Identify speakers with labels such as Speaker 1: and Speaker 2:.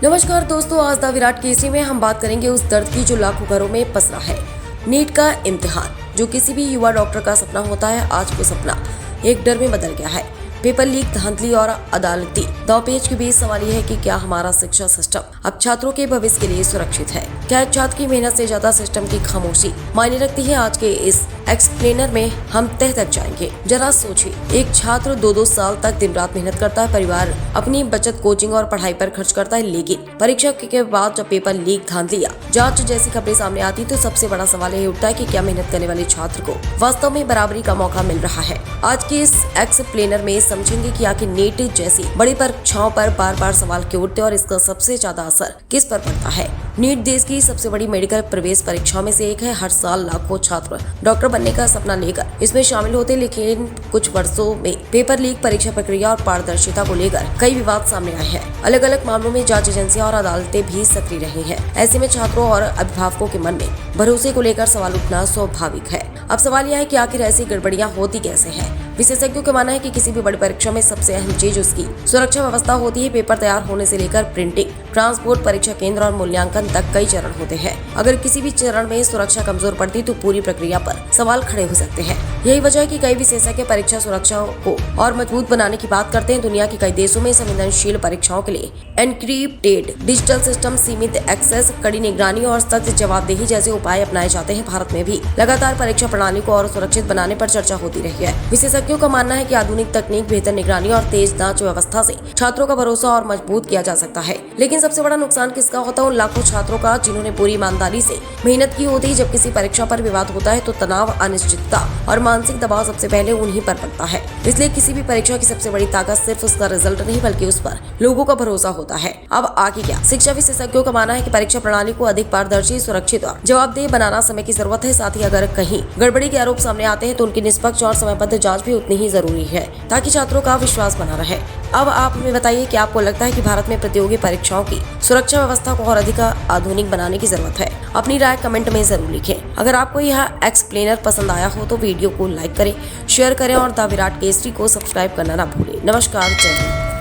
Speaker 1: नमस्कार दोस्तों, आज द विराट केसरी में हम बात करेंगे उस दर्द की जो लाखों घरों में पसरा है। नीट का इम्तिहान, जो किसी भी युवा डॉक्टर का सपना होता है, आज वो सपना एक डर में बदल गया है। पेपर लीक, धांधली और अदालती दांवपेच के बीच सवाल यह है कि क्या हमारा शिक्षा सिस्टम अब छात्रों के भविष्य के लिए सुरक्षित है? क्या छात्र की मेहनत से ज्यादा सिस्टम की खामोशी मायने रखती है? आज के इस एक्सप्लेनर में हम तह तक जाएंगे। जरा सोचिए, एक छात्र 2-2 साल तक दिन रात मेहनत करता है, परिवार अपनी बचत कोचिंग और पढ़ाई पर खर्च करता है, लेकिन परीक्षा के बाद जब पेपर लीक, धांधलियां, जांच जैसी खबरें सामने आती तो सबसे बड़ा सवाल यह उठता है कि क्या मेहनत करने वाले छात्र को वास्तव में बराबरी का मौका मिल रहा है? आज के इस एक्सप्लेनर में समझेंगे कि आखिर नीट जैसी बड़ी परीक्षाओं पर बार बार सवाल क्यों उठते और इसका सबसे ज्यादा असर किस पर पड़ता है। नीट देश की सबसे बड़ी मेडिकल प्रवेश परीक्षाओं में से एक है। हर साल लाखों छात्र डॉक्टर बनने का सपना लेकर इसमें शामिल होते, लेकिन कुछ वर्षों में पेपर लीक, परीक्षा प्रक्रिया और पारदर्शिता को लेकर कई विवाद सामने आए हैं। अलग अलग मामलों में जांच एजेंसियां और अदालतें भी सक्रिय रही हैं। ऐसे में छात्रों और अभिभावकों के मन में भरोसे को लेकर सवाल उठना स्वाभाविक है। अब सवाल यह है कि आखिर ऐसी गड़बड़ियां होती कैसे हैं? विशेषज्ञों का मानना है कि किसी भी बड़ी परीक्षा में सबसे अहम चीज उसकी सुरक्षा व्यवस्था होती है। पेपर तैयार होने से लेकर प्रिंटिंग, ट्रांसपोर्ट, परीक्षा केंद्र और मूल्यांकन तक कई चरण होते हैं। अगर किसी भी चरण में सुरक्षा कमजोर पड़ती तो पूरी प्रक्रिया पर सवाल खड़े हो सकते हैं। यही वजह है कि कई विशेषज्ञ परीक्षा सुरक्षा को और मजबूत बनाने की बात करते हैं। दुनिया के कई देशों में संवेदनशील परीक्षाओं के लिए एनक्रिप्टेड डिजिटल सिस्टम, सीमित एक्सेस, कड़ी निगरानी और सख्त जवाबदेही जैसे उपाय अपनाए जाते हैं। भारत में भी लगातार परीक्षा प्रणाली को और सुरक्षित बनाने पर चर्चा होती रही है। विशेषज्ञों का मानना है कि आधुनिक तकनीक, बेहतर निगरानी और तेज जांच व्यवस्था से छात्रों का भरोसा और मजबूत किया जा सकता है। लेकिन सबसे बड़ा नुकसान किसका होता है? उन लाखों छात्रों का जिन्होंने पूरी ईमानदारी से मेहनत की होती है। जब किसी परीक्षा पर विवाद होता है तो तनाव, अनिश्चितता और मानसिक दबाव सबसे पहले उन्हीं पर पड़ता है। इसलिए किसी भी परीक्षा की सबसे बड़ी ताकत सिर्फ उसका रिजल्ट नहीं, बल्कि उस पर लोगों का भरोसा होता है। अब आगे क्या? शिक्षा विशेषज्ञों का मानना है कि परीक्षा प्रणाली को अधिक पारदर्शी, सुरक्षित और जवाबदेह बनाना समय की जरूरत है। साथ ही अगर कहीं गड़बड़ी के आरोप सामने आते हैं तो उनकी निष्पक्ष और समयबद्ध जांच भी उतनी ही जरूरी है, ताकि छात्रों का विश्वास बना रहे। अब आप हमें बताइए कि आपको लगता है कि भारत में प्रतियोगी परीक्षाओं की सुरक्षा व्यवस्था को और अधिक आधुनिक बनाने की जरूरत है? अपनी राय कमेंट में जरूर लिखें। अगर आपको यह एक्सप्लेनर पसंद आया हो तो वीडियो को लाइक करें, शेयर करें और द विराट केसरी को सब्सक्राइब करना ना भूलें। नमस्कार, जय हिंद।